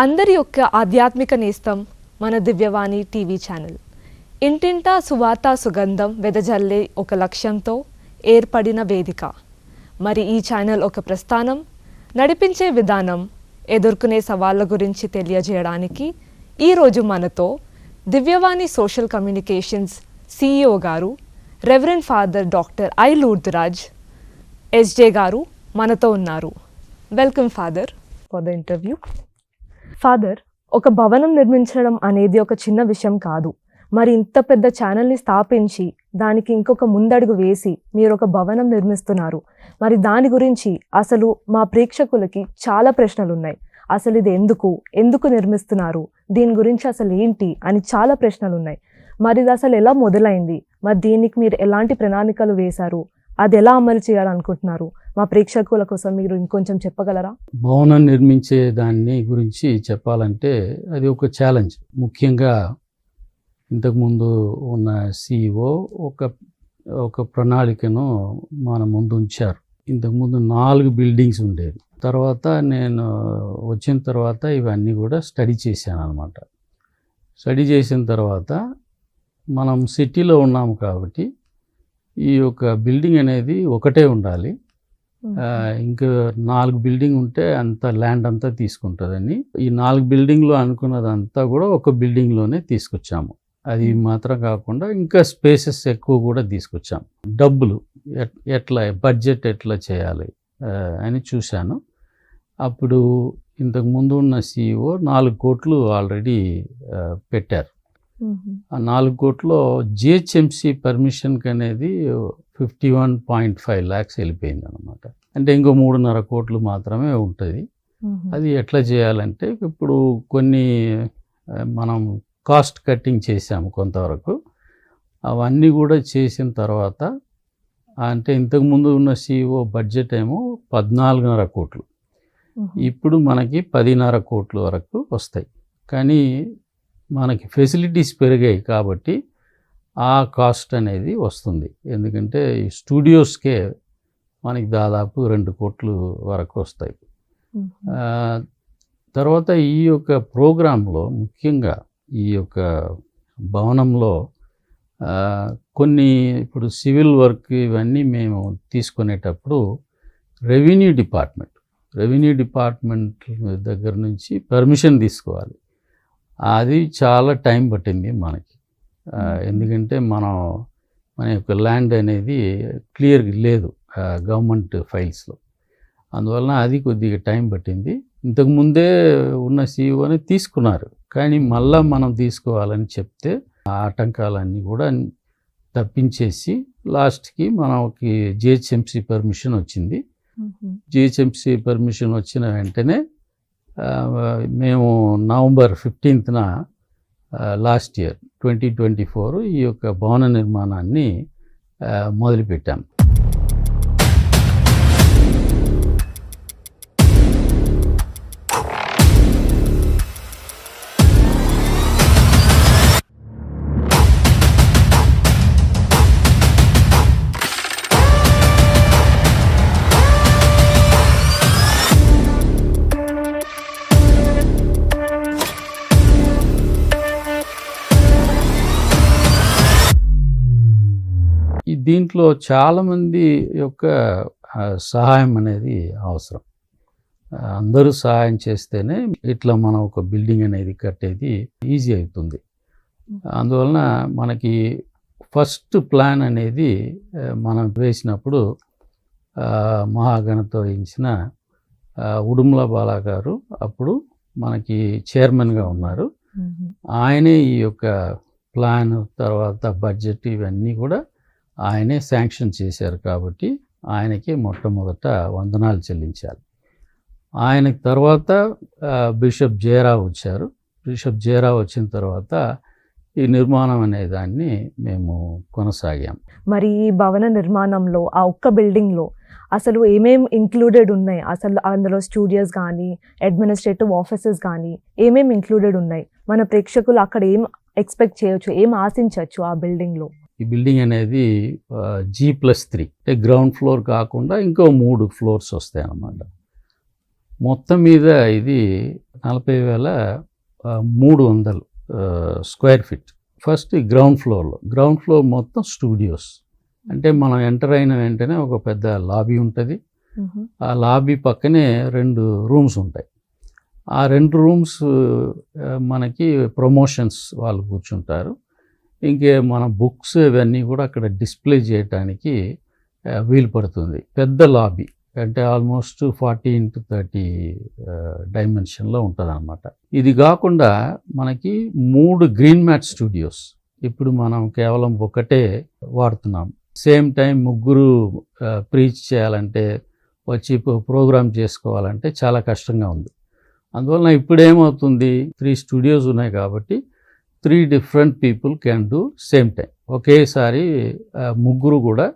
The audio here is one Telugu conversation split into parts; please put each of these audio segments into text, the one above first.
అందరి యొక్క ఆధ్యాత్మిక నేస్తం మన దివ్యవాణి టీవీ ఛానల్. ఇంటింటా సువార్త సుగంధం వెదజల్లే ఒక లక్ష్యంతో ఏర్పడిన వేదిక. మరి ఈ ఛానల్ ఒక ప్రస్థానం, నడిపించే విధానం, ఎదుర్కొనే సవాళ్ళ గురించి తెలియజేయడానికి ఈరోజు మనతో Divyavani social communications CEO garu reverend father doctor I Lourdraj SJ garu మనతో ఉన్నారు. Welcome father for the interview. Father, ఒక భవనం నిర్మించడం అనేది ఒక చిన్న విషయం కాదు. మరి ఇంత పెద్ద ఛానల్ని స్థాపించి దానికి ఇంకొక ముందడుగు వేసి మీరు ఒక భవనం నిర్మిస్తున్నారు. మరి దాని గురించి అసలు మా ప్రేక్షకులకి చాలా ప్రశ్నలు ఉన్నాయి. అసలు ఇది ఎందుకు నిర్మిస్తున్నారు, దీని గురించి అసలు ఏంటి అని చాలా ప్రశ్నలు ఉన్నాయి. మరి ఇది అసలు ఎలా మొదలైంది, మరి దీనికి మీరు ఎలాంటి ప్రణాళికలు వేశారు, అది ఎలా అమలు చేయాలనుకుంటున్నారు, మా ప్రేక్షకుల కోసం మీరు ఇంకొంచెం చెప్పగలరా? భవనం నిర్మించే దాన్ని గురించి చెప్పాలంటే అది ఒక ఛాలెంజ్. ముఖ్యంగా ఇంతకుముందు ఉన్న CEO ఒక ప్రణాళికను మన ముందు ఉంచారు. ఇంతకుముందు 4 బిల్డింగ్స్ ఉండేది. తర్వాత నేను వచ్చిన తర్వాత ఇవన్నీ కూడా స్టడీ చేశాను అన్నమాట. స్టడీ చేసిన తర్వాత మనం సిటీలో ఉన్నాము కాబట్టి ఈ యొక్క బిల్డింగ్ అనేది ఒకటే ఉండాలి. ఇంకా 4 బిల్డింగ్ ఉంటే అంత ల్యాండ్ అంతా తీసుకుంటుందని ఈ 4 బిల్డింగ్లో అనుకున్నదంతా కూడా ఒక బిల్డింగ్లోనే తీసుకొచ్చాము. అది మాత్రం కాకుండా ఇంకా స్పేసెస్ ఎక్కువ కూడా తీసుకొచ్చాము. డబ్బులు బడ్జెట్ ఎట్లా చేయాలి అని చూశాను. అప్పుడు ఇంతకు ముందు ఉన్న CEO 4 కోట్లు ఆల్రెడీ పెట్టారు. ఆ 4 కోట్లో GHMC పర్మిషన్కి అనేది 51.5 lakhs వెళ్ళిపోయింది అనమాట. అంటే ఇంకో 3.5 కోట్లు మాత్రమే ఉంటుంది. అది ఎట్లా చేయాలంటే ఇప్పుడు కొన్ని మనం కాస్ట్ కట్టింగ్ చేసాము కొంతవరకు. అవన్నీ కూడా చేసిన తర్వాత అంటే ఇంతకుముందు ఉన్న CEO బడ్జెట్ ఏమో 14.5 కోట్లు, ఇప్పుడు మనకి 10.5 కోట్ల వరకు వస్తాయి. కానీ మనకి ఫెసిలిటీస్ పెరిగాయి కాబట్టి ఆ కాస్ట్ అనేది వస్తుంది. ఎందుకంటే ఈ స్టూడియోస్కే మనకి దాదాపు 2 కోట్లు వరకు వస్తాయి. తర్వాత ఈ యొక్క ప్రోగ్రాంలో ముఖ్యంగా ఈ యొక్క భవనంలో కొన్ని ఇప్పుడు సివిల్ వర్క్ ఇవన్నీ మేము తీసుకునేటప్పుడు రెవెన్యూ డిపార్ట్మెంట్ దగ్గర నుంచి పర్మిషన్ తీసుకోవాలి. అది చాలా టైం పట్టింది మనకి. ఎందుకంటే మన యొక్క ల్యాండ్ అనేది క్లియర్గా లేదు గవర్నమెంట్ ఫైల్స్లో. అందువలన అది కొద్దిగా టైం పట్టింది. ఇంతకుముందే ఉన్న CEOని తీసుకున్నారు, కానీ మళ్ళా మనం తీసుకోవాలని చెప్తే ఆ ఆటంకాలన్నీ కూడా తప్పించేసి లాస్ట్కి మనకి GHMC పర్మిషన్ వచ్చింది. GHMC పర్మిషన్ వచ్చిన వెంటనే మేము November 15th లాస్ట్ ఇయర్ 2024 ఈ యొక్క భవన నిర్మాణాన్ని మొదలుపెట్టాం. దీంట్లో చాలామంది యొక్క సహాయం అనేది అవసరం. అందరూ సహాయం చేస్తేనే ఇట్లా మనం ఒక బిల్డింగ్ అనేది కట్టేది ఈజీ అవుతుంది. అందువలన మనకి ఫస్ట్ ప్లాన్ అనేది మనం వేసినప్పుడు మహాగణతో వహించిన ఉడుమల బాలా గారు అప్పుడు మనకి చైర్మన్గా ఉన్నారు. ఆయనే ఈ యొక్క ప్లాన్ తర్వాత బడ్జెట్ ఇవన్నీ కూడా ఆయనే శాంక్షన్ చేశారు. కాబట్టి ఆయనకి మొట్టమొదట వందనాలు చెల్లించాలి. ఆయనకి తర్వాత బిషప్ జయరావు వచ్చారు. బిషప్ జయరావు వచ్చిన తర్వాత ఈ నిర్మాణం అనే దాన్ని మేము కొనసాగాం. మరి ఈ భవన నిర్మాణంలో ఆ ఒక్క బిల్డింగ్లో అసలు ఏమేమి ఇంక్లూడెడ్ ఉన్నాయి, అసలు అందులో స్టూడియోస్ కానీ అడ్మినిస్ట్రేటివ్ ఆఫీసెస్ కానీ ఏమేమి ఇంక్లూడెడ్ ఉన్నాయి, మన ప్రేక్షకులు అక్కడ ఏం ఎక్స్పెక్ట్ చేయొచ్చు, ఏం ఆశించవచ్చు ఆ బిల్డింగ్లో? ఈ బిల్డింగ్ అనేది G+3 అంటే గ్రౌండ్ ఫ్లోర్ కాకుండా ఇంకో 3 ఫ్లోర్స్ వస్తాయి అన్నమాట. మొత్తం మీద ఇది 40,300 square feet. First ground floor మొత్తం స్టూడియోస్. అంటే మనం ఎంటర్ అయిన వెంటనే ఒక పెద్ద లాబీ ఉంటుంది. ఆ లాబీ పక్కనే 2 రూమ్స్ ఉంటాయి. ఆ 2 రూమ్స్ మనకి ప్రమోషన్స్ వాళ్ళు కూర్చుంటారు. ఇంకే మన బుక్స్ ఇవన్నీ కూడా అక్కడ డిస్ప్లే చేయడానికి వీలు పడుతుంది. పెద్ద లాబీ అంటే ఆల్మోస్ట్ 40x30 డైమెన్షన్లో ఉంటుంది అన్నమాట. ఇది కాకుండా మనకి 3 గ్రీన్ మ్యాట్ స్టూడియోస్. ఇప్పుడు మనం కేవలం ఒకటే వాడుతున్నాం. సేమ్ టైం 3 ప్రీచ్ చేయాలంటే, వచ్చి ప్రోగ్రామ్ చేసుకోవాలంటే చాలా కష్టంగా ఉంది. అందువలన ఇప్పుడు ఏమవుతుంది, 3 స్టూడియోస్ ఉన్నాయి కాబట్టి 3 different people can do same time. ఒకేసారి 3 కూడా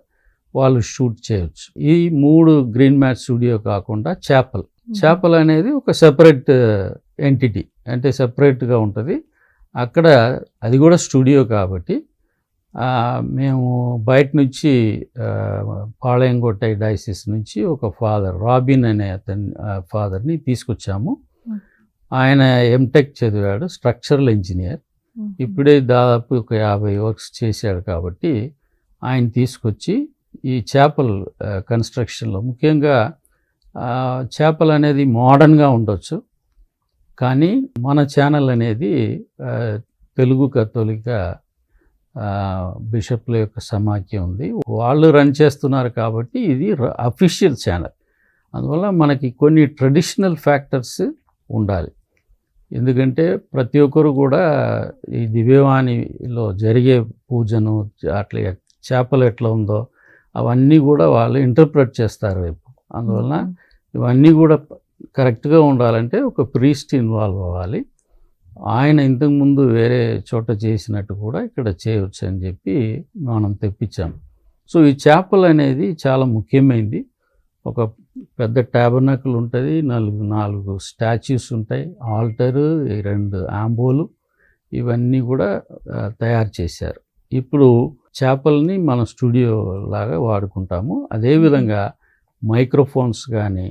వాళ్ళు షూట్ చేయొచ్చు. ఈ 3 గ్రీన్ మ్యాట్ స్టూడియో కాకుండా చాపల్ అనేది ఒక సెపరేట్ ఎంటిటీ, అంటే సెపరేట్గా ఉంటుంది. అక్కడ అది కూడా స్టూడియో కాబట్టి మేము బయట నుంచి పాళయంగొట్టై డైసిస్ నుంచి ఒక ఫాదర్, రాబిన్ అనే అతని ఫాదర్ని తీసుకొచ్చాము. ఆయన ఎంటెక్ చదివాడు, స్ట్రక్చరల్ ఇంజనీర్. ఇప్పుడే దాదాపు ఒక 50 వర్క్స్ చేశాడు కాబట్టి ఆయన తీసుకొచ్చి ఈ చాపల్ కన్స్ట్రక్షన్లో, ముఖ్యంగా చాపల్ అనేది మోడర్న్గా ఉండొచ్చు, కానీ మన ఛానల్ అనేది తెలుగు కథోలిక బిషప్ల యొక్క సమాఖ్య ఉంది, వాళ్ళు రన్ చేస్తున్నారు కాబట్టి ఇది అఫీషియల్ ఛానల్. అందువల్ల మనకి కొన్ని ట్రెడిషనల్ ఫ్యాక్టర్స్ ఉండాలి. ఎందుకంటే ప్రతి ఒక్కరు కూడా ఈ దివ్యవాణిలో జరిగే పూజను, అట్లా చేపలు ఎట్లా ఉందో అవన్నీ కూడా వాళ్ళు ఇంటర్ప్రెట్ చేస్తారు రేపు. అందువలన ఇవన్నీ కూడా కరెక్ట్గా ఉండాలంటే ఒక ప్రీస్ట్ ఇన్వాల్వ్ అవ్వాలి. ఆయన ఇంతకుముందు వేరే చోట చేసినట్టు కూడా ఇక్కడ చేయవచ్చు అని చెప్పి మనం తెప్పించాం. సో ఈ చాపల్ అనేది చాలా ముఖ్యమైనది. ఒక పెద్ద టాబర్నకల్ ఉంటుంది, 4 స్టాచ్యూస్ ఉంటాయి, ఆల్టరు, 2 ఆంబోలు, ఇవన్నీ కూడా తయారు చేశారు. ఇప్పుడు చాపల్ని మనం స్టూడియో లాగా వాడుకుంటాము. అదేవిధంగా మైక్రోఫోన్స్ కానీ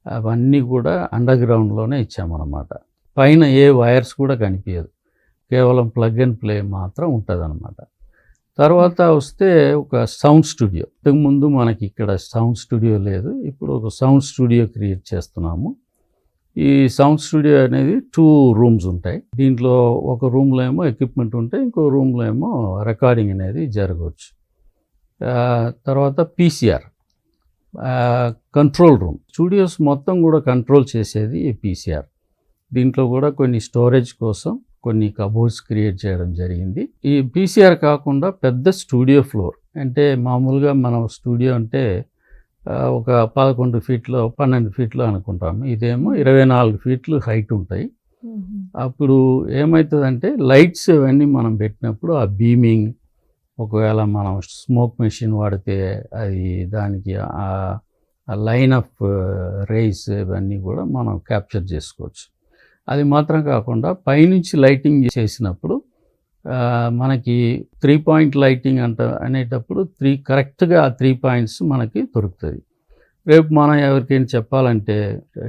అవన్నీ కూడా అండర్ గ్రౌండ్లోనే ఇచ్చామన్నమాట. పైన ఏ వైర్స్ కూడా కనిపించదు, కేవలం ప్లగ్ అండ్ ప్లే మాత్రం ఉంటుంది అన్నమాట. తర్వాత వస్తే ఒక సౌండ్ స్టూడియో. ఇంతకుముందు మనకి ఇక్కడ సౌండ్ స్టూడియో లేదు, ఇప్పుడు ఒక సౌండ్ స్టూడియో క్రియేట్ చేస్తున్నాము. ఈ సౌండ్ స్టూడియో అనేది 2 రూమ్స్ ఉంటాయి. దీంట్లో ఒక రూమ్లో ఏమో ఎక్విప్మెంట్ ఉంటాయి, ఇంకో రూమ్లో ఏమో రికార్డింగ్ అనేది జరగవచ్చు. తర్వాత పీసీఆర్ కంట్రోల్ రూమ్. స్టూడియోస్ మొత్తం కూడా కంట్రోల్ చేసేది ఈ పీసీఆర్. దీంట్లో కూడా కొన్ని స్టోరేజ్ కోసం కొన్ని కబోర్డ్స్ క్రియేట్ చేయడం జరిగింది. ఈ పీసీఆర్ కాకుండా పెద్ద స్టూడియో ఫ్లోర్, అంటే మామూలుగా మనం స్టూడియో అంటే ఒక 11 ఫీట్లో 12 ఫీట్లో అనుకుంటాము. ఇదేమో 24 ఫీట్లు హైట్ ఉంటాయి. అప్పుడు ఏమవుతుందంటే లైట్స్ ఇవన్నీ మనం పెట్టినప్పుడు ఆ బీమింగ్, ఒకవేళ మనం స్మోక్ మెషిన్ వాడితే అది దానికి ఆ లైన్ ఆఫ్ రేస్ ఇవన్నీ కూడా మనం క్యాప్చర్ చేసుకోవచ్చు. అది మాత్రం కాకుండా పైనుంచి లైటింగ్ చేసినప్పుడు మనకి 3 పాయింట్ లైటింగ్ అనేటప్పుడు కరెక్ట్గా ఆ 3 పాయింట్స్ మనకి దొరుకుతుంది. రేపు మనం ఎవరికైనా చెప్పాలంటే,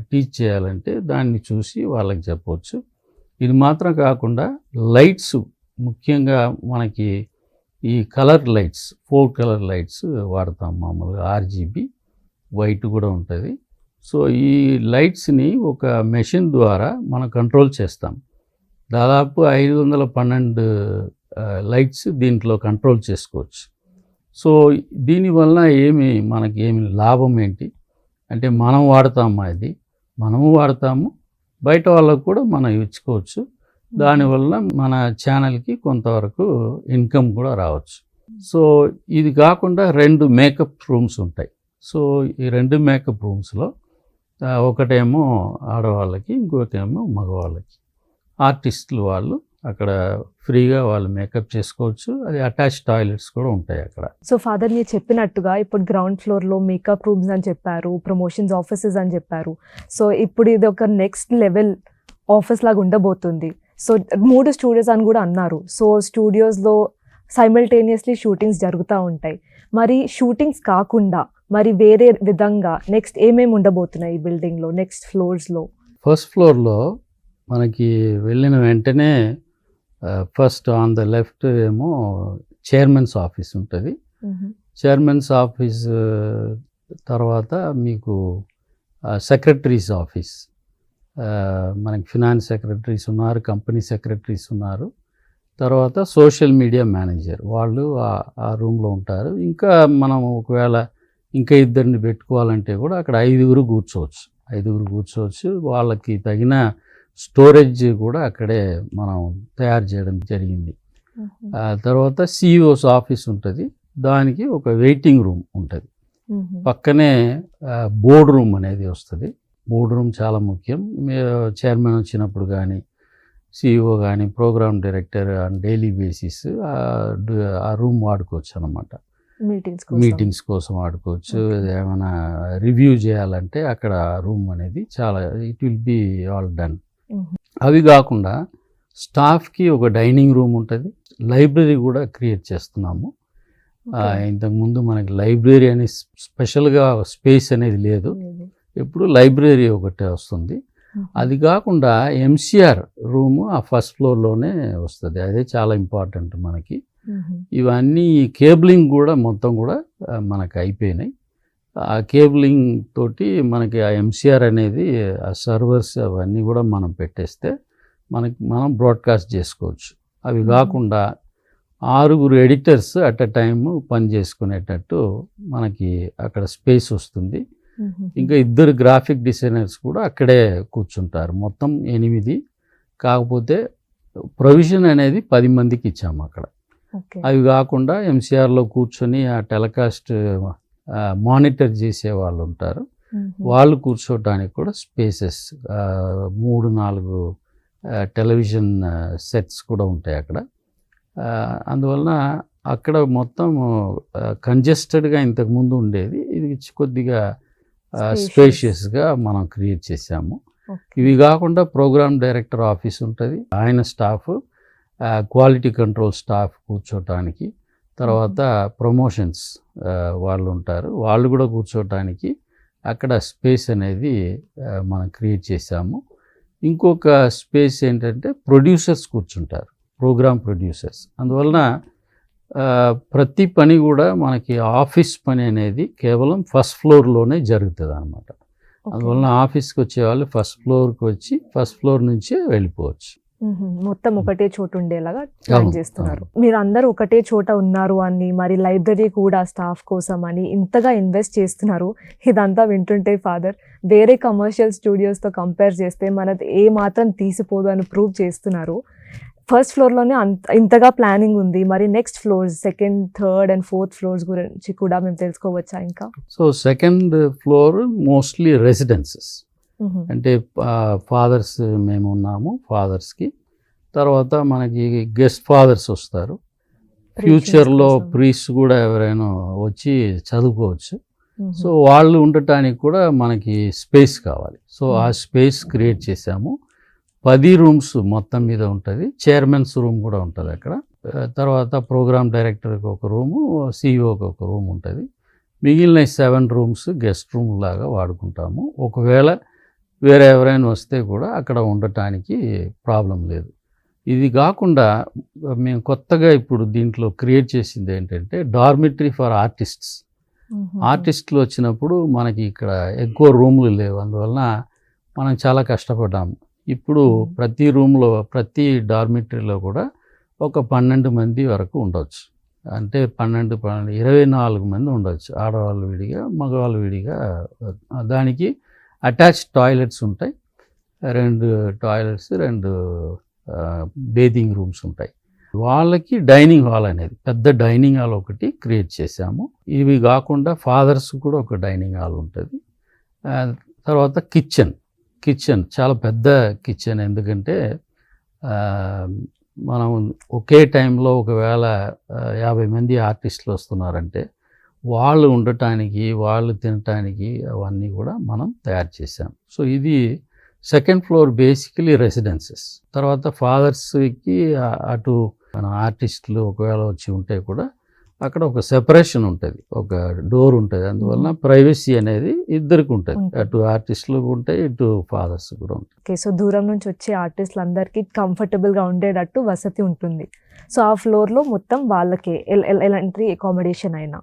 టీచ్ చేయాలంటే దాన్ని చూసి వాళ్ళకి చెప్పవచ్చు. ఇది మాత్రం కాకుండా లైట్స్, ముఖ్యంగా మనకి ఈ కలర్ లైట్స్, 4 కలర్ లైట్స్ వాడతాం. మామూలుగా RGB, వైట్ కూడా ఉంటుంది. సో ఈ లైట్స్ని ఒక మెషిన్ ద్వారా మనం కంట్రోల్ చేస్తాం. దాదాపు 512 లైట్స్ దీంట్లో కంట్రోల్ చేసుకోవచ్చు. సో దీనివల్ల మనకి లాభం ఏంటి అంటే, మనం వాడతాము, అది మనము వాడతాము, బయట వాళ్ళకు కూడా మనం ఇచ్చుకోవచ్చు. దానివల్ల మన ఛానల్కి కొంతవరకు ఇన్కమ్ కూడా రావచ్చు. సో ఇది కాకుండా 2 మేకప్ రూమ్స్ ఉంటాయి. సో ఈ 2 మేకప్ రూమ్స్లో ఒకటేమో ఆడవాళ్ళకి, ఇంకోటేమో మగవాళ్ళకి. ఆర్టిస్టులు వాళ్ళు అక్కడ ఫ్రీగా వాళ్ళు మేకప్ చేసుకోవచ్చు. అది అటాచ్ టాయిలెట్స్ కూడా ఉంటాయి అక్కడ. సో ఫాదర్ మీరు చెప్పినట్టుగా ఇప్పుడు గ్రౌండ్ ఫ్లోర్లో మేకప్ రూమ్స్ అని చెప్పారు, ప్రమోషన్స్ ఆఫీసెస్ అని చెప్పారు. సో ఇప్పుడు ఇది ఒక నెక్స్ట్ లెవెల్ ఆఫీస్ లాగా ఉండబోతుంది. సో 3 స్టూడియోస్ అని కూడా అన్నారు. సో స్టూడియోస్లో సైమల్టేనియస్లీ షూటింగ్స్ జరుగుతూ ఉంటాయి. మరి షూటింగ్స్ కాకుండా మరి వేరే విధంగా నెక్స్ట్ ఏమేమి ఉండబోతున్నాయి ఈ బిల్డింగ్లో, నెక్స్ట్ ఫ్లోర్స్లో? ఫస్ట్ ఫ్లోర్లో మనకి వెళ్ళిన వెంటనే ఫస్ట్ ఆన్ ద లెఫ్ట్ ఏమో చైర్మన్స్ ఆఫీస్ ఉంటుంది. చైర్మన్స్ ఆఫీస్ తర్వాత మీకు సెక్రటరీస్ ఆఫీస్, మనకి ఫినాన్స్ సెక్రటరీస్ ఉన్నారు, కంపెనీ సెక్రటరీస్ ఉన్నారు, తర్వాత సోషల్ మీడియా మేనేజర్ వాళ్ళు ఆ రూమ్లో ఉంటారు. ఇంకా మనం ఒకవేళ ఇంకా ఇద్దరిని పెట్టుకోవాలంటే కూడా అక్కడ ఐదుగురు కూర్చోవచ్చు. వాళ్ళకి తగిన స్టోరేజ్ కూడా అక్కడే మనం తయారు చేయడం జరిగింది. తర్వాత సిఇఓస్ ఆఫీస్ ఉంటుంది, దానికి ఒక వెయిటింగ్ రూమ్ ఉంటుంది. పక్కనే బోర్డ్ రూమ్ అనేది వస్తుంది. బోర్డ్ రూమ్ చాలా ముఖ్యం. చైర్మన్ వచ్చినప్పుడు కానీ, సిఇఓ కానీ, program director on daily basis ఆ రూమ్ వాడుకోవచ్చు అన్నమాట. మీటింగ్స్ కోసం వాడుకోవచ్చు. ఏమైనా రివ్యూ చేయాలంటే అక్కడ రూమ్ అనేది చాలా it will be all done. అవి కాకుండా స్టాఫ్కి ఒక డైనింగ్ రూమ్ ఉంటుంది. లైబ్రరీ కూడా క్రియేట్ చేస్తున్నాము. ఇంతకుముందు మనకి లైబ్రరీ అని స్పెషల్గా స్పేస్ అనేది లేదు, ఎప్పుడు లైబ్రరీ ఒకటే వస్తుంది. అది కాకుండా ఎంసీఆర్ రూము ఆ ఫస్ట్ ఫ్లోర్లోనే వస్తుంది. అదే చాలా ఇంపార్టెంట్ మనకి. ఇవన్నీ కేబులింగ్ కూడా మొత్తం కూడా మనకు అయిపోయినాయి. ఆ కేబులింగ్ తోటి మనకి ఆ ఎంసీఆర్ అనేది ఆ సర్వర్స్ అవన్నీ కూడా మనం పెట్టేస్తే మనం బ్రాడ్కాస్ట్ చేసుకోవచ్చు. అవి కాకుండా 6 ఎడిటర్స్ అట్ ఎ టైమ్ పని చేసుకునేటట్టు మనకి అక్కడ స్పేస్ వస్తుంది. ఇంకా 2 గ్రాఫిక్ డిజైనర్స్ కూడా అక్కడే కూర్చుంటారు. మొత్తం 8. కాకపోతే ప్రొవిజన్ అనేది 10 మందికి ఇచ్చాము అక్కడ. అవి కాకుండా ఎంసీఆర్లో కూర్చొని ఆ టెలికాస్ట్ మానిటర్ చేసే వాళ్ళు ఉంటారు, వాళ్ళు కూర్చోటానికి కూడా స్పేసెస్ 3-4 టెలివిజన్ సెట్స్ కూడా ఉంటాయి అక్కడ. అందువలన అక్కడ మొత్తం కంజెస్టెడ్గా ఇంతకుముందు ఉండేది, ఇది కొద్దిగా స్పేషియస్గా మనం క్రియేట్ చేసాము. ఇవి కాకుండా ప్రోగ్రామ్ డైరెక్టర్ ఆఫీస్ ఉంటుంది, ఆయన స్టాఫ్, క్వాలిటీ కంట్రోల్ స్టాఫ్ కూర్చోటానికి, తర్వాత ప్రమోషన్స్ వాళ్ళు ఉంటారు, వాళ్ళు కూడా కూర్చోటానికి అక్కడ స్పేస్ అనేది మనం క్రియేట్ చేసాము. ఇంకొక స్పేస్ ఏంటంటే ప్రొడ్యూసర్స్ కూర్చుంటారు, ప్రోగ్రామ్ ప్రొడ్యూసర్స్. అందువలన ప్రతి పని కూడా మనకి ఆఫీస్ పని అనేది కేవలం ఫస్ట్ ఫ్లోర్లోనే జరుగుతుంది అన్నమాట. అందువలన ఆఫీస్కి వచ్చేవాళ్ళు ఫస్ట్ ఫ్లోర్కి వచ్చి ఫస్ట్ ఫ్లోర్ నుంచే వెళ్ళిపోవచ్చు. మొత్తం ఒకటే చోట ఉండేలాగా ప్లాన్ చేస్తున్నారు. మీరు అందరూ ఒకటే చోట ఉన్నారు అని, మరి లైబ్రరీ కూడా స్టాఫ్ కోసం అని ఇంతగా ఇన్వెస్ట్ చేస్తున్నారు. ఇదంతా వింటుంటే ఫాదర్, వేరే కమర్షియల్ స్టూడియోస్తో కంపేర్ చేస్తే మనది ఏ మాత్రం తీసిపోదు అని ప్రూవ్ చేస్తున్నారు. ఫస్ట్ ఫ్లోర్లోనే ఇంతగా ప్లానింగ్ ఉంది, మరి next floors 2nd, 3rd and 4th floors గురించి కూడా మేము తెలుసుకోవచ్చా ఇంకా? So 2nd floor mostly residences, అంటే ఫాదర్స్ మేము ఉన్నాము, ఫాదర్స్కి. తర్వాత మనకి గెస్ట్ ఫాదర్స్ వస్తారు, ఫ్యూచర్లో ప్రీస్ట్ కూడా ఎవరైనా వచ్చి చదువుకోవచ్చు. సో వాళ్ళు ఉండటానికి కూడా మనకి స్పేస్ కావాలి. సో ఆ స్పేస్ క్రియేట్ చేసాము. 10 రూమ్స్ మొత్తం మీద ఉంటుంది. చైర్మన్స్ రూమ్ కూడా ఉంటుంది అక్కడ. తర్వాత ప్రోగ్రామ్ డైరెక్టర్కి ఒక రూము, సిఇఓకి ఒక రూమ్ ఉంటుంది. మిగిలిన 7 రూమ్స్ గెస్ట్ రూమ్ లాగా వాడుకుంటాము. ఒకవేళ వేరే ఎవరైనా వస్తే కూడా అక్కడ ఉండటానికి ప్రాబ్లం లేదు. ఇది కాకుండా మేము కొత్తగా ఇప్పుడు దీంట్లో క్రియేట్ చేసింది ఏంటంటే డార్మిటరీ ఫర్ ఆర్టిస్ట్స్. ఆర్టిస్టులు వచ్చినప్పుడు మనకి ఇక్కడ ఎక్కువ రూమ్లు లేవు, అందువలన మనం చాలా కష్టపడ్డాము. ఇప్పుడు ప్రతి రూమ్లో, ప్రతి డార్మిటరీలో కూడా ఒక 12 మంది వరకు ఉండవచ్చు. అంటే 24 మంది ఉండవచ్చు, ఆడవాళ్ళు విడిగా, మగవాళ్ళు విడిగా. దానికి అటాచ్డ్ టాయిలెట్స్ ఉంటాయి, 2 టాయిలెట్స్, 2 బేదింగ్ రూమ్స్ ఉంటాయి. వాళ్ళకి డైనింగ్ హాల్ అనేది, పెద్ద డైనింగ్ హాల్ ఒకటి క్రియేట్ చేశాము. ఇవి కాకుండా ఫాదర్స్ కూడా ఒక డైనింగ్ హాల్ ఉంటుంది. తర్వాత కిచెన్ చాలా పెద్ద కిచెన్. ఎందుకంటే మనం ఒకే టైంలో ఒకవేళ 50 మంది ఆర్టిస్టులు వస్తున్నారంటే వాళ్ళు ఉండటానికి, వాళ్ళు తినటానికి అవన్నీ కూడా మనం తయారు చేసాం. సో ఇది 2nd ఫ్లోర్ బేసికలీ రెసిడెన్సెస్. తర్వాత ఫాదర్స్కి అటు మన ఆర్టిస్టులు ఒకవేళ వచ్చి ఉంటే కూడా అక్కడ ఒక సెపరేషన్ ఉంటుంది, ఒక డోర్ ఉంటుంది. అందువలన ప్రైవసీ అనేది ఇద్దరికి ఉంటుంది, అటు ఆర్టిస్టులకు ఉంటాయి, ఇటు ఫాదర్స్ కూడా ఉంటాయి. ఓకే, సో దూరం నుంచి వచ్చే ఆర్టిస్టులందరికీ కంఫర్టబుల్గా ఉండేటట్టు వసతి ఉంటుంది. సో ఆ ఫ్లోర్లో మొత్తం వాళ్ళకి ఎలాంటి అకామిడేషన్ అయినా.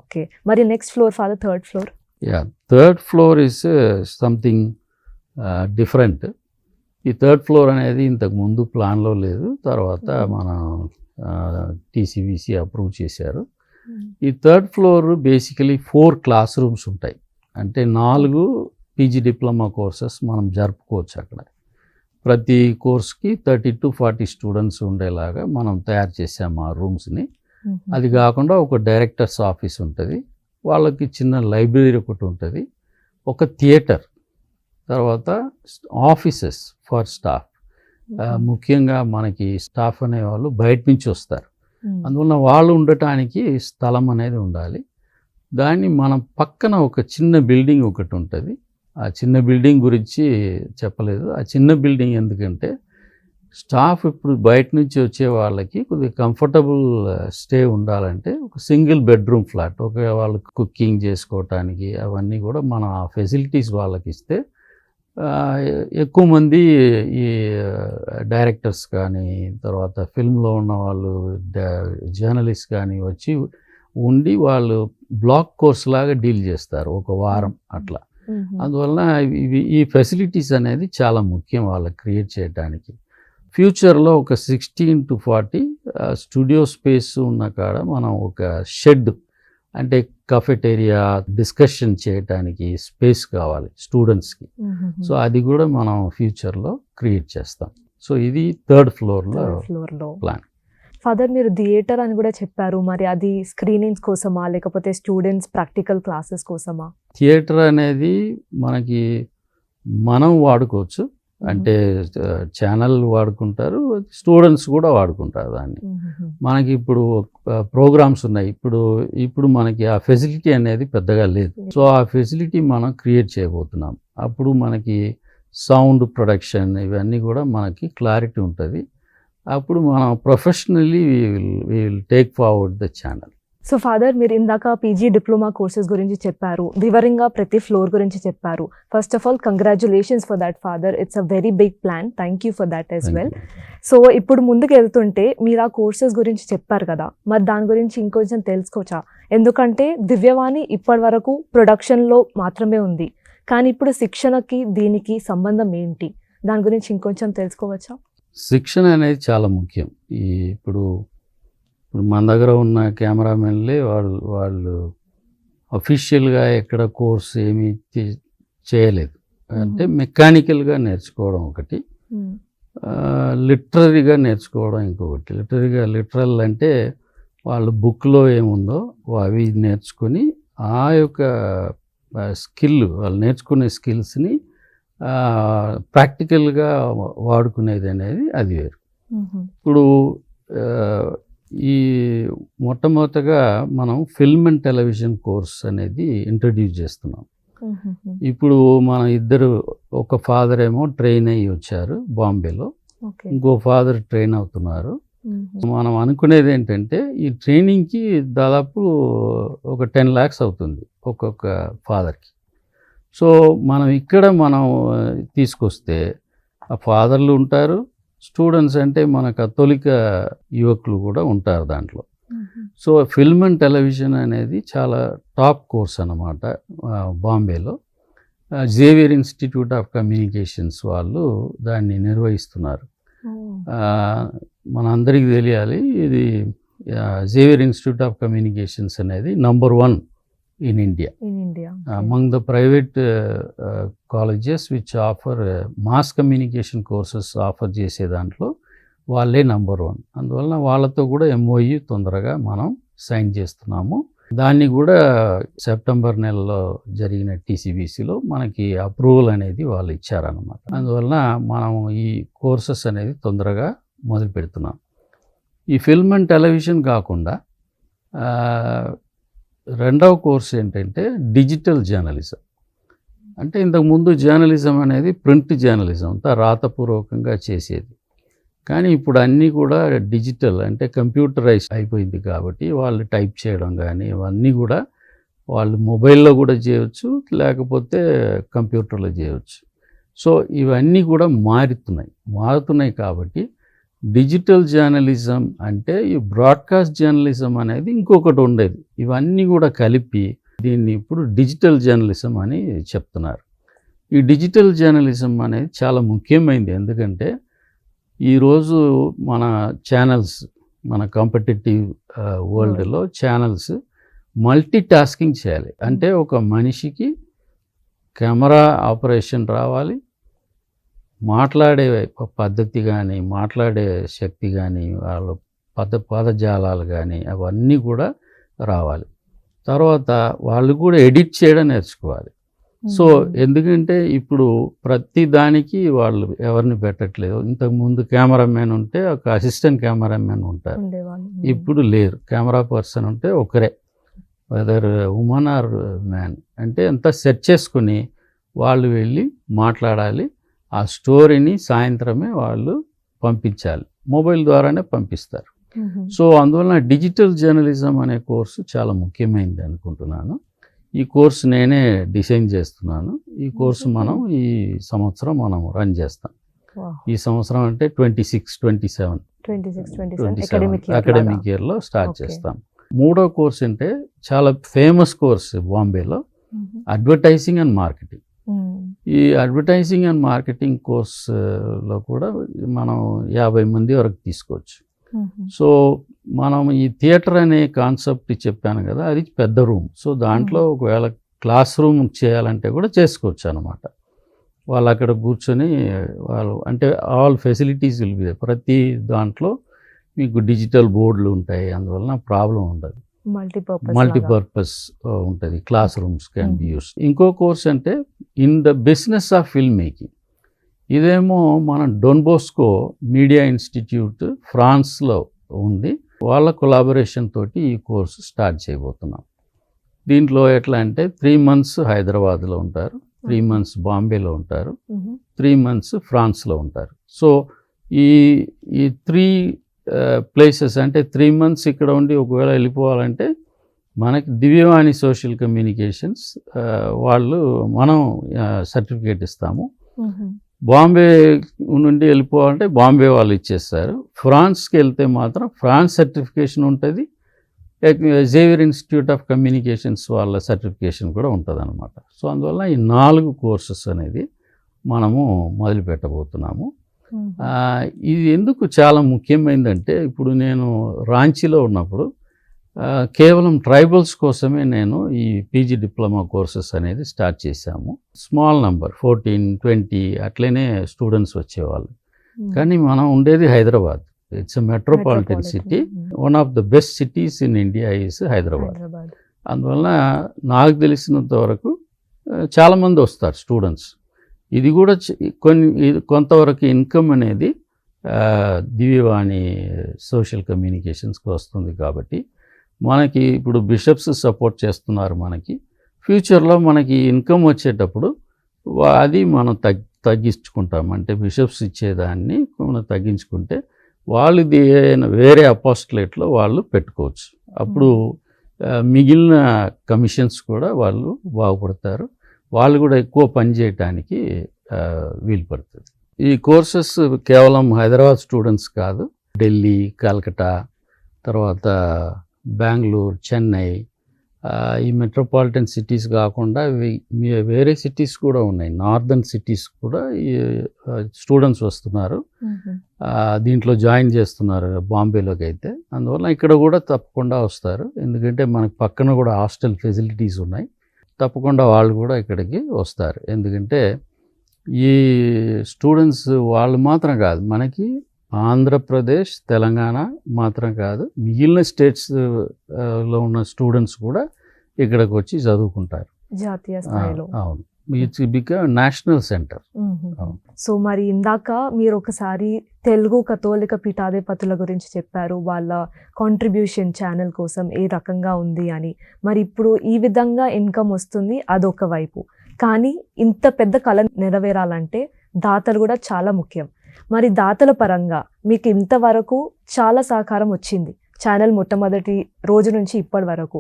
ఓకే, మరి next floor father, third floor? Yeah, third floor is something different. ఈ థర్డ్ ఫ్లోర్ అనేది ఇంతకు ముందు ప్లాన్లో లేదు, తర్వాత మనం టీసీవీసీ అప్రూవ్ చేశారు. ఈ third floor basically 4 class rooms ఉంటాయి. అంటే 4 పీజీ డిప్లొమా కోర్సెస్ మనం జరుపుకోవచ్చు అక్కడ. ప్రతి కోర్స్కి 30 to 40 స్టూడెంట్స్ ఉండేలాగా మనం తయారు చేసాము ఆ రూమ్స్ని. అది కాకుండా ఒక డైరెక్టర్స్ ఆఫీస్ ఉంటుంది, వాళ్ళకి చిన్న లైబ్రరీ ఒకటి ఉంటుంది, ఒక థియేటర్, తర్వాత ఆఫీసెస్ ఫర్ స్టాఫ్. ముఖ్యంగా మనకి స్టాఫ్ అనేవాళ్ళు బయట నుంచి వస్తారు, అందువల్ల వాళ్ళు ఉండటానికి స్థలం అనేది ఉండాలి. దాన్ని మనం పక్కన ఒక చిన్న బిల్డింగ్ ఒకటి ఉంటుంది. ఆ చిన్న బిల్డింగ్ గురించి చెప్పలేదు. ఆ చిన్న బిల్డింగ్ ఎందుకంటే స్టాఫ్ ఇప్పుడు బయట నుంచి వచ్చే వాళ్ళకి కొద్దిగా కంఫర్టబుల్ స్టే ఉండాలంటే ఒక సింగిల్ బెడ్రూమ్ ఫ్లాట్, ఒక వాళ్ళకి కుకింగ్ చేసుకోవటానికి అవన్నీ కూడా మనం ఆ ఫెసిలిటీస్ వాళ్ళకి ఇస్తే ఎక్కువ మంది ఈ డైరెక్టర్స్ కానీ, తర్వాత ఫిల్మ్లో ఉన్న వాళ్ళు, జర్నలిస్ట్ కానీ వచ్చి ఉండి వాళ్ళు బ్లాక్ కోర్స్ లాగా డీల్ చేస్తారు ఒక వారం అట్లా. అందువలన ఈ ఫెసిలిటీస్ అనేది చాలా ముఖ్యం వాళ్ళకి క్రియేట్ చేయడానికి. ఫ్యూచర్లో ఒక 16 to 40 స్టూడియో స్పేస్ ఉన్న కాడ మనం ఒక షెడ్, అంటే కఫెటేరియా, డిస్కషన్ చేయడానికి స్పేస్ కావాలి స్టూడెంట్స్కి. సో అది కూడా మనం ఫ్యూచర్లో క్రియేట్ చేస్తాం. సో ఇది థర్డ్ ఫ్లోర్లో ప్లాన్. ఫాదర్, మీరు థియేటర్ అని కూడా చెప్పారు, మరి అది స్క్రీనింగ్స్ కోసమా లేకపోతే స్టూడెంట్స్ ప్రాక్టికల్ క్లాసెస్ కోసమా? థియేటర్ అనేది మనకి మనం వాడుకోవచ్చు, అంటే ఛానల్ వాడుకుంటారు, స్టూడెంట్స్ కూడా వాడుకుంటారు దాన్ని. మనకి ఇప్పుడు ప్రోగ్రామ్స్ ఉన్నాయి, ఇప్పుడు మనకి ఆ ఫెసిలిటీ అనేది పెద్దగా లేదు. సో ఆ ఫెసిలిటీ మనం క్రియేట్ చేయబోతున్నాం. అప్పుడు మనకి సౌండ్ ప్రొడక్షన్ ఇవన్నీ కూడా మనకి క్లారిటీ ఉంటుంది. అప్పుడు మనం professionally we will take forward the channel. So father, మీరు ఇందాక పీజీ డిప్లొమా కోర్సెస్ గురించి చెప్పారు, వివరంగా ప్రతి ఫ్లోర్ గురించి చెప్పారు. First of all congratulations for that father, it's a very big plan, thank you for that as well. So ఇప్పుడు ముందుకు వెళ్తుంటే మీరు ఆ కోర్సెస్ గురించి చెప్పారు కదా, మరి దాని గురించి ఇంకొంచెం తెలుసుకోవచ్చా? ఎందుకంటే దివ్యవాణి ఇప్పటి వరకు ప్రొడక్షన్లో మాత్రమే ఉంది, కానీ ఇప్పుడు శిక్షణకి దీనికి సంబంధం ఏంటి, దాని గురించి ఇంకొంచెం తెలుసుకోవచ్చా? శిక్షణ అనేది చాలా ముఖ్యం. ఇప్పుడు మన దగ్గర ఉన్న కెమెరామెన్లే వాళ్ళు అఫీషియల్గా ఎక్కడ కోర్స్ ఏమీ చేయలేదు. అంటే మెకానికల్గా నేర్చుకోవడం ఒకటి, లిటరరీగా నేర్చుకోవడం ఇంకొకటి. లిటరల్ అంటే వాళ్ళు బుక్లో ఏముందో అవి నేర్చుకొని ఆ యొక్క స్కిల్, వాళ్ళు నేర్చుకునే స్కిల్స్ని ప్రాక్టికల్గా వాడుకునేది అనేది అది వేరు. ఇప్పుడు ఈ మొట్టమొదటగా మనం ఫిల్మ్ అండ్ టెలివిజన్ కోర్స్ అనేది ఇంట్రడ్యూస్ చేస్తున్నాం. ఇప్పుడు మన ఇద్దరు, ఒక ఫాదర్ ఏమో ట్రైన్ అయ్యి వచ్చారు బాంబేలో, ఇంకో ఫాదర్ ట్రైన్ అవుతున్నారు. మనం అనుకునేది ఏంటంటే ఈ ట్రైనింగ్కి దాదాపు ఒక 10 lakhs అవుతుంది ఒక్కొక్క ఫాదర్కి. సో మనం ఇక్కడ తీసుకొస్తే ఆ ఫాదర్లు ఉంటారు, స్టూడెంట్స్ అంటే మన కథోలిక యువకులు కూడా ఉంటారు దాంట్లో. సో ఫిల్మ్ అండ్ టెలివిజన్ అనేది చాలా టాప్ కోర్స్ అన్నమాట. బాంబేలో జేవియర్ ఇన్స్టిట్యూట్ ఆఫ్ కమ్యూనికేషన్స్ వాళ్ళు దాన్ని నిర్వహిస్తున్నారు. మనందరికీ తెలియాలి, ఇది జేవియర్ ఇన్స్టిట్యూట్ ఆఫ్ కమ్యూనికేషన్స్ అనేది number 1 in India. Among the private colleges which offer mass communication courses offer చేసే దాంట్లో వాళ్ళే నంబర్ 1. అందువలన వాళ్ళతో కూడా MOU తొందరగా మనం సైన్ చేస్తున్నాము. దాన్ని కూడా సెప్టెంబర్ నెలలో జరిగిన TCVCలో మనకి అప్రూవల్ అనేది వాళ్ళు ఇచ్చారన్నమాట. అందువలన మనం ఈ కోర్సెస్ అనేది తొందరగా మొదలు పెడుతున్నాం. ఈ ఫిల్మ్ అండ్ టెలివిజన్ కాకుండా రెండవ కోర్స్ ఏంటంటే డిజిటల్ జర్నలిజం. అంటే ఇంతకుముందు జర్నలిజం అనేది ప్రింట్ జర్నలిజం అంతా రాతపూర్వకంగా చేసేది, కానీ ఇప్పుడు అన్నీ కూడా డిజిటల్, అంటే కంప్యూటరైజ్ అయిపోయింది కాబట్టి వాళ్ళు టైప్ చేయడం కానీ ఇవన్నీ కూడా వాళ్ళు మొబైల్లో కూడా చేయవచ్చు, లేకపోతే కంప్యూటర్లో చేయవచ్చు. సో ఇవన్నీ కూడా మారుతున్నాయి కాబట్టి డిజిటల్ జర్నలిజం అంటే ఈ బ్రాడ్కాస్ట్ జర్నలిజం అనేది ఇంకొకటి ఉండేది. ఇవన్నీ కూడా కలిపి దీన్ని ఇప్పుడు డిజిటల్ జర్నలిజం అని చెప్తున్నారు. ఈ డిజిటల్ జర్నలిజం అనేది చాలా ముఖ్యమైనది. ఎందుకంటే ఈరోజు మన ఛానల్స్, మన కాంపిటేటివ్ వరల్డ్లో ఛానల్స్ మల్టీ టాస్కింగ్ చేయాలి. అంటే ఒక మనిషికి కెమెరా ఆపరేషన్ రావాలి, మాట్లాడే పద్ధతి కానీ, మాట్లాడే శక్తి కానీ, వాళ్ళ పదజాలాలు కానీ అవన్నీ కూడా రావాలి. తర్వాత వాళ్ళు కూడా ఎడిట్ చేయడం నేర్చుకోవాలి. సో ఎందుకంటే ఇప్పుడు ప్రతి దానికి వాళ్ళు ఎవరిని పెట్టట్లేదు. ఇంతకుముందు కెమెరామెన్ ఉంటే ఒక అసిస్టెంట్ కెమెరామెన్ ఉంటారు, ఇప్పుడు లేరు. కెమెరా పర్సన్ ఉంటే ఒకరే, వెదర్ ఉమెన్ ఆర్ మ్యాన్. అంటే అంతా సెట్ చేసుకుని వాళ్ళు వెళ్ళి మాట్లాడాలి. ఆ స్టోరీని సాయంత్రమే వాళ్ళు పంపించాలి, మొబైల్ ద్వారానే పంపిస్తారు. సో అందువలన డిజిటల్ జర్నలిజం అనే కోర్సు చాలా ముఖ్యమైనది అనుకుంటున్నాను. ఈ కోర్సు నేనే డిజైన్ చేస్తున్నాను. ఈ కోర్సు మనం ఈ సంవత్సరం మనం రన్ చేస్తాం. ఈ సంవత్సరం అంటే 26-27 అకాడమిక్ ఇయర్లో స్టార్ట్ చేస్తాం. మూడో కోర్స్ అంటే చాలా ఫేమస్ కోర్సు బాంబేలో, అడ్వర్టైజింగ్ అండ్ మార్కెటింగ్. ఈ అడ్వర్టైజింగ్ అండ్ మార్కెటింగ్ కోర్సులో కూడా మనం 50 మంది వరకు తీసుకోవచ్చు. సో మనం ఈ థియేటర్ అనే కాన్సెప్ట్ చెప్పాను కదా, అది పెద్ద రూమ్. సో దాంట్లో ఒకవేళ క్లాస్ రూమ్ చేయాలంటే కూడా చేసుకోవచ్చు అనమాట. వాళ్ళు అక్కడ కూర్చొని వాళ్ళు అంటే ఆల్ ఫెసిలిటీస్ విల్ బి, ప్రతి దాంట్లో మీకు డిజిటల్ బోర్డులు ఉంటాయి, అందువలన ప్రాబ్లం ఉండదు. మల్టీపర్పస్ ఉంటుంది, class rooms can be use. ఇంకో కోర్స్ అంటే in the business of film making. ఇదేమో మన డొన్ బోస్కో మీడియా ఇన్స్టిట్యూట్ ఫ్రాన్స్లో ఉంది, వాళ్ళ కొలాబరేషన్ తోటి ఈ కోర్సు స్టార్ట్ చేయబోతున్నాం. దీంట్లో ఎట్లా అంటే 3 months హైదరాబాద్లో ఉంటారు, 3 months బాంబేలో ఉంటారు, 3 months ఫ్రాన్స్లో ఉంటారు. సో ఈ 3 ప్లేసెస్ అంటే 3 months ఇక్కడ ఉండి ఒకవేళ వెళ్ళిపోవాలంటే మనకి దివ్యవాణి సోషల్ కమ్యూనికేషన్స్ వాళ్ళు మనం సర్టిఫికేట్ ఇస్తాము. బాంబే నుండి వెళ్ళిపోవాలంటే బాంబే వాళ్ళు ఇచ్చేస్తారు. ఫ్రాన్స్కి వెళ్తే మాత్రం ఫ్రాన్స్ సర్టిఫికేషన్ ఉంటుంది, జేవియర్ ఇన్స్టిట్యూట్ ఆఫ్ కమ్యూనికేషన్స్ వాళ్ళ సర్టిఫికేషన్ కూడా ఉంటుంది అనమాట. సో అందువల్ల ఈ 4 కోర్సెస్ అనేది మనము మొదలు పెట్టబోతున్నాము. ఇది ఎందుకు చాలా ముఖ్యమైనదంటే ఇప్పుడు నేను రాంచీలో ఉన్నప్పుడు కేవలం ట్రైబల్స్ కోసమే నేను ఈ పీజీ డిప్లొమా కోర్సెస్ అనేది స్టార్ట్ చేశాము. స్మాల్ నంబర్ 14-20 అట్లనే స్టూడెంట్స్ వచ్చేవాళ్ళు. కానీ మనం ఉండేది Hyderabad. It's a metropolitan city. One of the best cities in India is Hyderabad. అందువల్ల నాకు తెలిసినంత వరకు చాలామంది వస్తారు స్టూడెంట్స్. ఇది కూడా కొంతవరకు ఇన్కమ్ అనేది దివ్యవాణి సోషల్ కమ్యూనికేషన్స్కి వస్తుంది. కాబట్టి మనకి ఇప్పుడు బిషప్స్ సపోర్ట్ చేస్తున్నారు. మనకి ఫ్యూచర్లో మనకి ఇన్కమ్ వచ్చేటప్పుడు అది మనం తగ్గించుకుంటాం. అంటే బిషప్స్ ఇచ్చేదాన్ని మనం తగ్గించుకుంటే వాళ్ళు వేరే అపోస్టలేట్లో వాళ్ళు పెట్టుకోవచ్చు. అప్పుడు మిగిలిన కమిషన్స్ కూడా వాళ్ళు బాగుపడతారు, వాళ్ళు కూడా ఎక్కువ పని చేయటానికి వీలు పడుతుంది. ఈ కోర్సెస్ కేవలం హైదరాబాద్ స్టూడెంట్స్ కాదు, ఢిల్లీ, కలకత్తా, తర్వాత బెంగళూరు, చెన్నై, ఈ మెట్రోపాలిటన్ సిటీస్ కాకుండా వేరే సిటీస్ కూడా ఉన్నాయి. నార్దర్న్ సిటీస్ కూడా ఈ స్టూడెంట్స్ వస్తున్నారు, దీంట్లో జాయిన్ చేస్తున్నారు బాంబేలోకి అయితే. అందువల్ల ఇక్కడ కూడా తప్పకుండా వస్తారు, ఎందుకంటే మనకు పక్కన కూడా హాస్టల్ ఫెసిలిటీస్ ఉన్నాయి. తప్పకుండా వాళ్ళు కూడా ఇక్కడికి వస్తారు. ఎందుకంటే ఈ స్టూడెంట్స్ వాళ్ళు మాత్రం కాదు, మనకి ఆంధ్రప్రదేశ్, తెలంగాణ మాత్రం కాదు, మిగిలిన స్టేట్స్లో ఉన్న స్టూడెంట్స్ కూడా ఇక్కడికి వచ్చి చదువుకుంటారు జాతీయ స్థాయిలో. అవును, it's become national centre. So మరి ఇందాక మీరు ఒకసారి తెలుగు కథోలిక పీఠాధిపతుల గురించి చెప్పారు, వాళ్ళ కాంట్రిబ్యూషన్ ఛానల్ కోసం ఏ రకంగా ఉంది అని. మరి ఇప్పుడు ఈ విధంగా ఇన్కమ్ వస్తుంది, అదొక వైపు. కానీ ఇంత పెద్ద కళ నెరవేరాలంటే దాతలు కూడా చాలా ముఖ్యం. మరి దాతల పరంగా మీకు ఇంతవరకు చాలా సహకారం వచ్చింది ఛానల్ మొట్టమొదటి రోజు నుంచి ఇప్పటి వరకు.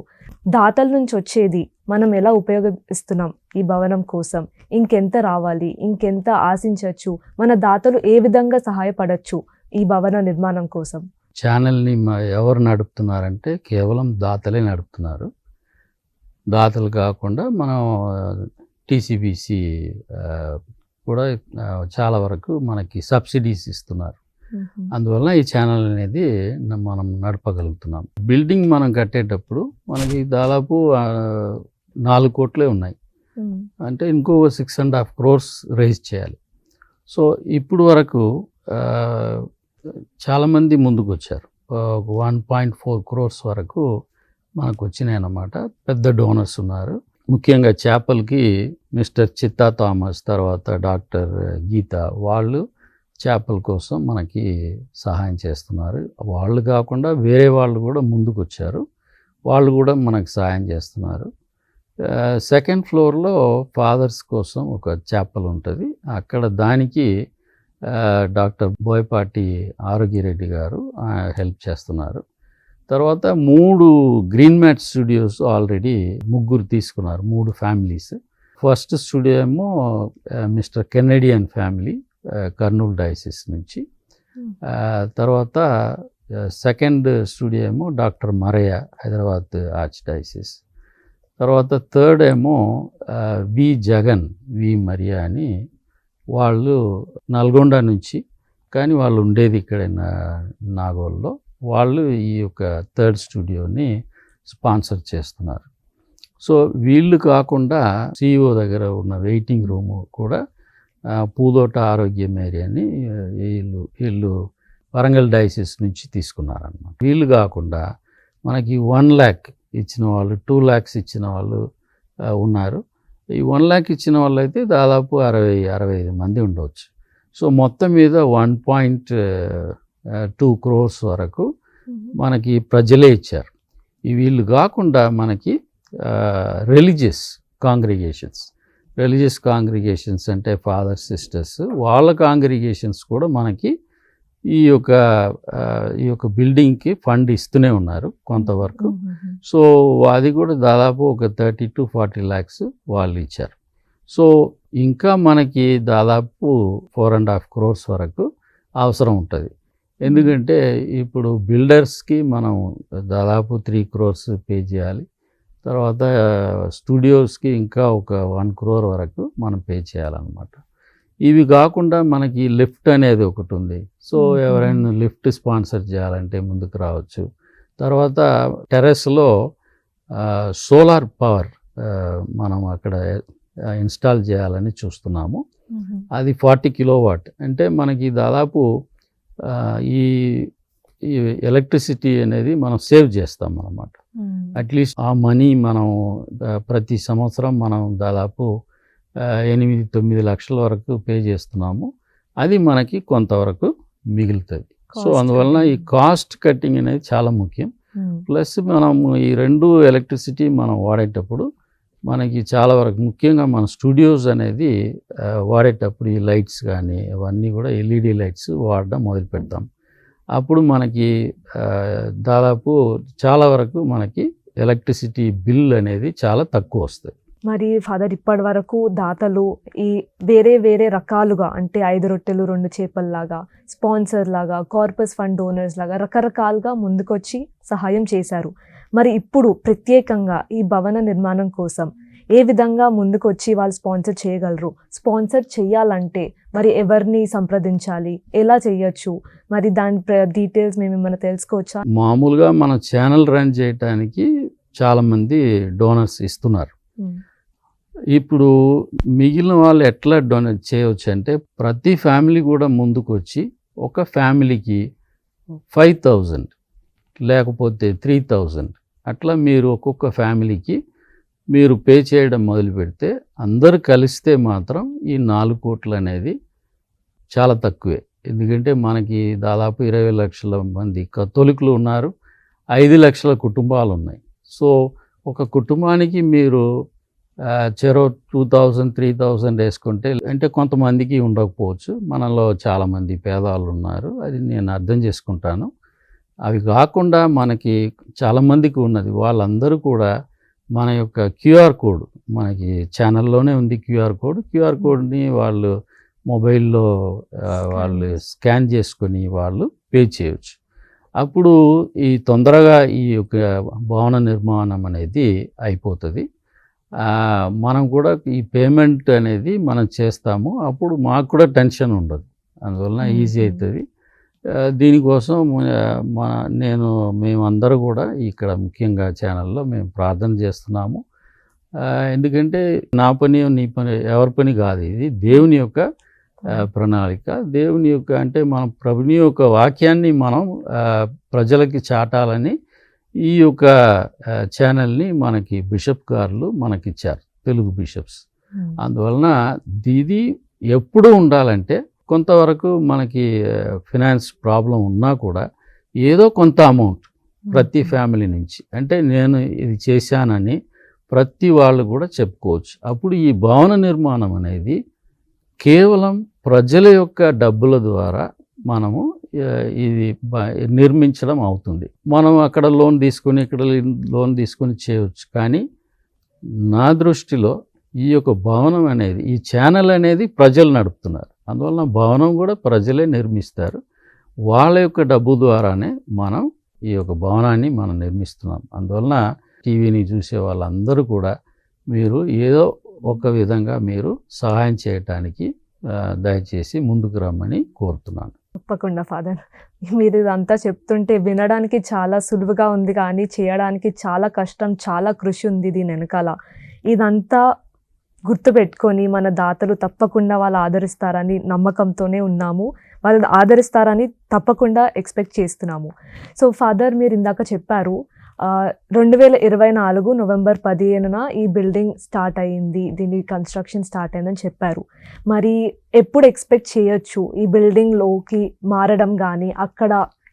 దాతల నుంచి వచ్చేది మనం ఎలా ఉపయోగిస్తున్నాం ఈ భవనం కోసం, ఇంకెంత రావాలి, ఇంకెంత ఆశించవచ్చు, మన దాతలు ఏ విధంగా సహాయపడచ్చు ఈ భవన నిర్మాణం కోసం? ఛానల్ని ఎవరు నడుపుతున్నారంటే కేవలం దాతలే నడుపుతున్నారు. దాతలు కాకుండా మనం టీసీబీసీ కూడా చాలా వరకు మనకి సబ్సిడీస్ ఇస్తున్నారు. అందువల్ల ఈ ఛానల్ అనేది మనం నడపగలుగుతున్నాం. బిల్డింగ్ మనం కట్టేటప్పుడు మనకి దాదాపు 4 కోట్లే ఉన్నాయి. అంటే ఇంకో 6.5 crores రైజ్ చేయాలి. సో ఇప్పుడు వరకు చాలామంది ముందుకు వచ్చారు. 1.4 crores వరకు మనకు వచ్చినాయి అన్నమాట. పెద్ద డోనర్స్ ఉన్నారు. ముఖ్యంగా చేపలకి మిస్టర్ చిత్తా థామస్, తర్వాత డాక్టర్ గీత, వాళ్ళు చేపల కోసం మనకి సహాయం చేస్తున్నారు. వాళ్ళు కాకుండా వేరే వాళ్ళు కూడా ముందుకు వచ్చారు, వాళ్ళు కూడా మనకు సహాయం చేస్తున్నారు. సెకండ్ ఫ్లోర్లో ఫాదర్స్ కోసం ఒక చేపలు ఉంటుంది, అక్కడ దానికి డాక్టర్ బోయపాటి ఆరోగ్యరెడ్డి గారు హెల్ప్ చేస్తున్నారు. తర్వాత 3 గ్రీన్ మ్యాట్ స్టూడియోస్ ఆల్రెడీ 3 తీసుకున్నారు, 3 ఫ్యామిలీస్. ఫస్ట్ స్టూడియో ఏమో mister Canadian family Kurnool diocese నుంచి. తర్వాత సెకండ్ స్టూడియో ఏమో doctor Marayya Hyderabad arch diocese. తర్వాత థర్డ్ ఏమో వి జగన్ వి మరియా అని, వాళ్ళు నల్గొండ నుంచి, కానీ వాళ్ళు ఉండేది ఇక్కడ నాగోల్లో. వాళ్ళు ఈ యొక్క థర్డ్ స్టూడియోని స్పాన్సర్ చేస్తున్నారు. సో వీళ్ళు కాకుండా సిఇఓ దగ్గర ఉన్న వెయిటింగ్ రూము కూడా పూదోట ఆరోగ్య మేరీ అని వీళ్ళు వరంగల్ డయాసిస్ నుంచి తీసుకున్నారన్నమాట. వీళ్ళు కాకుండా మనకి 1 lakh ఇచ్చిన వాళ్ళు, 2 lakhs ఇచ్చిన వాళ్ళు ఉన్నారు. ఈ 1 lakh ఇచ్చిన వాళ్ళు అయితే దాదాపు 60-65 మంది ఉండవచ్చు. సో మొత్తం మీద 1.2 crores వరకు మనకి ప్రజలే ఇచ్చారు. వీళ్ళు కాకుండా మనకి రిలీజియస్ కాంగ్రిగేషన్స్ అంటే ఫాదర్ సిస్టర్స్, వాళ్ళ కాంగ్రిగేషన్స్ కూడా మనకి ఈ యొక్క బిల్డింగ్కి ఫండ్ ఇస్తూనే ఉన్నారు కొంతవరకు. సో అది కూడా దాదాపు ఒక 30-40 lakhs వాళ్ళు ఇచ్చారు. సో ఇంకా మనకి దాదాపు 4.5 crores వరకు అవసరం ఉంటుంది. ఎందుకంటే ఇప్పుడు బిల్డర్స్కి మనం దాదాపు 3 crores పే చేయాలి. తర్వాత స్టూడియోస్కి ఇంకా ఒక 1 crore వరకు మనం పే చేయాలన్నమాట. ఇవి కాకుండా మనకి లిఫ్ట్ అనేది ఒకటి ఉంది. సో ఎవరైనా లిఫ్ట్ స్పాన్సర్ చేయాలంటే ముందుకు రావచ్చు. తర్వాత టెర్రస్లో సోలార్ పవర్ మనం అక్కడ ఇన్స్టాల్ చేయాలని చూస్తున్నాము. అది 40 kilowatt. అంటే మనకి దాదాపు ఈ ఎలక్ట్రిసిటీ అనేది మనం సేవ్ చేస్తాం అన్నమాట. అట్లీస్ట్ ఆ మనీ మనం ప్రతి సంవత్సరం మనం దాదాపు 8-9 లక్షల వరకు పే చేస్తున్నాము. అది మనకి కొంతవరకు మిగులుతుంది. సో అందువలన ఈ కాస్ట్ కట్టింగ్ అనేది చాలా ముఖ్యం. ప్లస్ మనం ఈ 2 ఎలక్ట్రిసిటీ మనం వాడేటప్పుడు మనకి చాలా వరకు, ముఖ్యంగా మన స్టూడియోస్ అనేది వాడేటప్పుడు ఈ లైట్స్ కానీ అవన్నీ కూడా LED లైట్స్ వాడడం మొదలు పెడతాం. అప్పుడు మనకి దాదాపు చాలా వరకు మనకి ఎలక్ట్రిసిటీ బిల్ అనేది చాలా తక్కువ వస్తుంది. మరి ఫాదర్, ఇప్పటి వరకు దాతలు ఈ వేరే వేరే రకాలుగా, అంటే 5 రొట్టెలు 2 చేపల్లాగా, స్పాన్సర్ లాగా, కార్పస్ ఫండ్ డోనర్స్ లాగా రకరకాలుగా ముందుకొచ్చి సహాయం చేశారు. మరి ఇప్పుడు ప్రత్యేకంగా ఈ భవన నిర్మాణం కోసం ఏ విధంగా ముందుకొచ్చి వాళ్ళు స్పాన్సర్ చేయగలరు? స్పాన్సర్ చేయాలంటే మరి ఎవరిని సంప్రదించాలి, ఎలా చేయొచ్చు? మరి దాని డీటెయిల్స్ మేము ఏమైనా తెలుసుకోవచ్చా? మామూలుగా మన ఛానల్ రన్ చేయడానికి చాలామంది డోనర్స్ ఇస్తున్నారు. ఇప్పుడు మిగిలిన వాళ్ళు ఎట్లా డొనేట్ చేయవచ్చు అంటే, ప్రతి ఫ్యామిలీ కూడా ముందుకు వచ్చి ఒక ఫ్యామిలీకి 5,000 లేకపోతే 3,000 అట్లా మీరు ఒక్కొక్క ఫ్యామిలీకి మీరు పే చేయడం మొదలు పెడితే, అందరూ కలిస్తే మాత్రం ఈ 4 కోట్లు అనేది చాలా తక్కువే. ఎందుకంటే మనకి దాదాపు 20 లక్షల మంది కథోలికులు ఉన్నారు, 5 లక్షల కుటుంబాలు ఉన్నాయి. సో ఒక కుటుంబానికి మీరు చెరో 2000 3000 వేసుకుంటే అంటే కొంతమందికి ఉండకపోవచ్చు. మనలో చాలామంది పేదవాళ్ళు ఉన్నారు. అది నేను అర్థం చేసుకుంటాను. అవి కాకుండా మనకి చాలామందికి ఉన్నది. వాళ్ళందరూ కూడా మన యొక్క క్యూఆర్ కోడ్ మనకి ఛానల్లోనే ఉంది. క్యూఆర్ కోడ్ని వాళ్ళు మొబైల్లో వాళ్ళు స్కాన్ చేసుకొని వాళ్ళు పే చేయొచ్చు. అప్పుడు ఈ తొందరగా ఈ యొక్క భవన నిర్మాణం అనేది అయిపోతుంది. మనం కూడా ఈ పేమెంట్ అనేది మనం చేస్తాము. అప్పుడు మాకు కూడా టెన్షన్ ఉండదు. అందువలన ఈజీ అవుతుంది. దీనికోసం మేమందరూ కూడా ఇక్కడ ముఖ్యంగా ఛానల్లో మేము ప్రార్థన చేస్తున్నాము. ఎందుకంటే నా పని నీ పని ఎవరి పని కాదు, ఇది దేవుని యొక్క ప్రణాళిక. దేవుని యొక్క అంటే మనం ప్రభుని యొక్క వాక్యాన్ని మనం ప్రజలకి చాటాలని ఈ యొక్క ఛానల్ని మనకి బిషప్ గారు మనకిచ్చారు, తెలుగు బిషప్స్. అందువలన ఇది ఎప్పుడు ఉండాలంటే కొంతవరకు మనకి ఫినాన్స్ ప్రాబ్లం ఉన్నా కూడా ఏదో కొంత అమౌంట్ ప్రతి ఫ్యామిలీ నుంచి అంటే నేను ఇది చేశానని ప్రతి వాళ్ళు కూడా చెప్పుకోవచ్చు. అప్పుడు ఈ భవన నిర్మాణం అనేది కేవలం ప్రజల యొక్క డబ్బుల ద్వారా మనము ఇది నిర్మించడం అవుతుంది. మనం అక్కడ లోన్ తీసుకొని ఇక్కడ లోన్ తీసుకొని చేయవచ్చు. కానీ నా దృష్టిలో ఈ యొక్క భవనం అనేది ఈ ఛానల్ అనేది ప్రజలు నడుపుతున్నారు. అందువలన భవనం కూడా ప్రజలే నిర్మిస్తారు. వాళ్ళ యొక్క డబ్బు ద్వారానే మనం ఈ యొక్క భవనాన్ని మనం నిర్మిస్తున్నాం. అందువలన టీవీని చూసే వాళ్ళందరూ కూడా మీరు ఏదో ఒక విధంగా మీరు సహాయం చేయటానికి దయచేసి ముందుకు రమ్మని కోరుతున్నాను. తప్పకుండా ఫాదర్, మీరు ఇదంతా చెప్తుంటే వినడానికి చాలా సులువుగా ఉంది, కానీ చేయడానికి చాలా కష్టం, చాలా కృషి ఉంది దీని వెనకాల. ఇదంతా గుర్తుపెట్టుకొని మన దాతలు తప్పకుండా వాళ్ళు ఆదరిస్తారని నమ్మకంతోనే ఉన్నాము. వాళ్ళు ఆదరిస్తారని తప్పకుండా ఎక్స్పెక్ట్ చేస్తున్నాము. సో ఫాదర్, మీరు ఇందాక చెప్పారు 2024 నవంబర్ 15న ఈ బిల్డింగ్ స్టార్ట్ అయ్యింది, దీని కన్స్ట్రక్షన్ స్టార్ట్ అయిందని చెప్పారు. మరి ఎప్పుడు ఎక్స్పెక్ట్ చేయొచ్చు ఈ బిల్డింగ్లోకి మారడం కానీ అక్కడ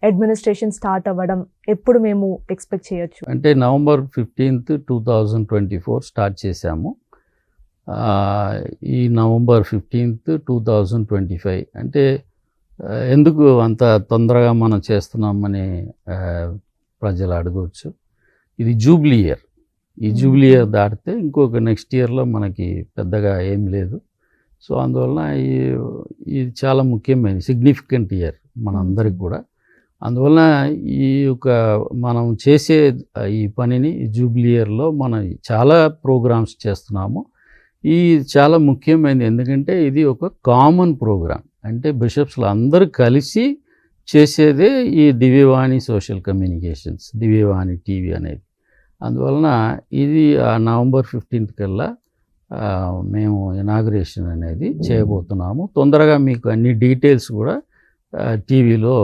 అడ్మినిస్ట్రేషన్ స్టార్ట్ అవ్వడం ఎప్పుడు మేము ఎక్స్పెక్ట్ చేయొచ్చు? అంటే నవంబర్ 15, 2024 స్టార్ట్ చేశాము. ఈ నవంబర్ 15, 2025 అంటే ఎందుకు అంత తొందరగా మనం చేస్తున్నామని ప్రజలు అడగవచ్చు. ఇది జూబ్లీ ఇయర్. ఈ జూబ్లీ ఇయర్ దాటితే ఇంకొక నెక్స్ట్ ఇయర్లో మనకి పెద్దగా ఏం లేదు. సో అందువలన ఇది చాలా ముఖ్యమైన సిగ్నిఫికెంట్ ఇయర్ మనందరికి కూడా. అందువలన ఈ యొక్క మనం చేసే ఈ పనిని జూబ్లీ ఇయర్లో మనం చాలా ప్రోగ్రామ్స్ చేస్తున్నాము. ఈ చాలా ముఖ్యమైనది ఎందుకంటే ఇది ఒక కామన్ ప్రోగ్రామ్. అంటే బిషప్స్లు అందరూ కలిసి చేసేదే ఈ దివ్యవాణి సోషల్ కమ్యూనికేషన్స్, దివ్యవాణి టీవీ అనేది. అందువలన ఇది నవంబర్ 15 కల్లా మేము ఇనాగ్రేషన్ అనేది చేయబోతున్నాము. తొందరగా మీకు అన్ని డీటెయిల్స్ కూడా టీవీలో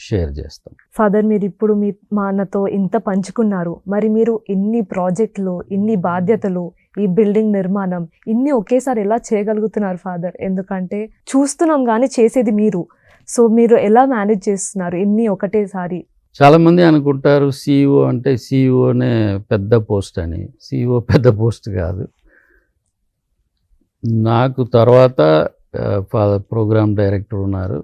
షేర్ చేస్తాం. ఫాదర్, మీరు ఇప్పుడు మనతో ఇంత పంచుకున్నారు. మరి మీరు ఇన్ని ప్రాజెక్టులు, ఇన్ని బాధ్యతలు, ఈ బిల్డింగ్ నిర్మాణం ఇన్ని ఒకేసారి ఎలా చేయగలుగుతున్నారు ఫాదర్? ఎందుకంటే చూస్తున్నాం కానీ చేసేది మీరు. సో మీరు ఎలా మేనేజ్ చేస్తున్నారు ఇన్ని ఒకటేసారి? చాలామంది అనుకుంటారు సిఇఓ అంటే సిఇఓనే పెద్ద పోస్ట్ అని. సిఇఓ పెద్ద పోస్ట్ కాదు. నాకు తర్వాత ప్రోగ్రామ్ డైరెక్టర్ ఉన్నారు,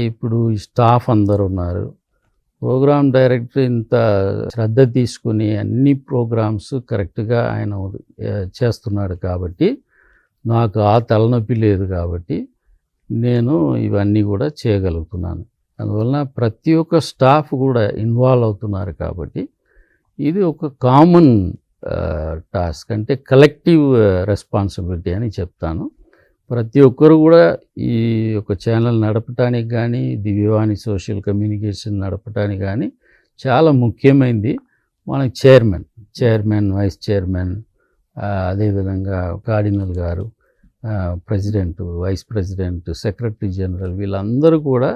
ఇప్పుడు స్టాఫ్ అందరు ఉన్నారు. ప్రోగ్రామ్ డైరెక్టర్ ఇంత శ్రద్ధ తీసుకుని అన్ని ప్రోగ్రామ్స్ కరెక్ట్గా ఆయన చేస్తున్నాడు కాబట్టి నాకు ఆ తలనొప్పి లేదు. కాబట్టి నేను ఇవన్నీ కూడా చేయగలుగుతున్నాను. అందువలన ప్రతి ఒక్క స్టాఫ్ కూడా ఇన్వాల్వ్ అవుతున్నారు. కాబట్టి ఇది ఒక కామన్ టాస్క్, అంటే కలెక్టివ్ రెస్పాన్సిబిలిటీ అని చెప్తాను. ప్రతి ఒక్కరు కూడా ఈ యొక్క ఛానల్ నడపటానికి కానీ దివ్యవాణి సోషల్ కమ్యూనికేషన్ నడపటానికి కానీ చాలా ముఖ్యమైనది మనకి చైర్మన్, వైస్ చైర్మన్, అదేవిధంగా కార్డినల్ గారు, president, vice president, secretary general, వీళ్ళందరూ కూడా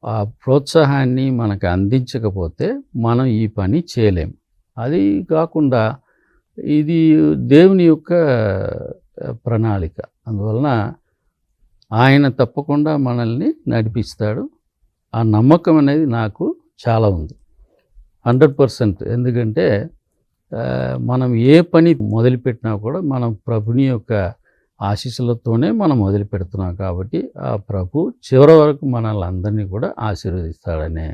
ఆ ప్రోత్సాహాన్ని మనకు అందించకపోతే మనం ఈ పని చేయలేం. అది కాకుండా ఇది దేవుని యొక్క ప్రణాళిక. అందువలన ఆయన తప్పకుండా మనల్ని నడిపిస్తాడు. ఆ నమ్మకం అనేది నాకు చాలా ఉంది, 100%. ఎందుకంటే మనం ఏ పని మొదలుపెట్టినా కూడా మనం ప్రభుని యొక్క ఆశీస్సులతోనే మనం మొదలు పెడుతున్నాం కాబట్టి ఆ ప్రభు చివరి వరకు మనల్ని అందరినీ కూడా ఆశీర్వదిస్తాడనే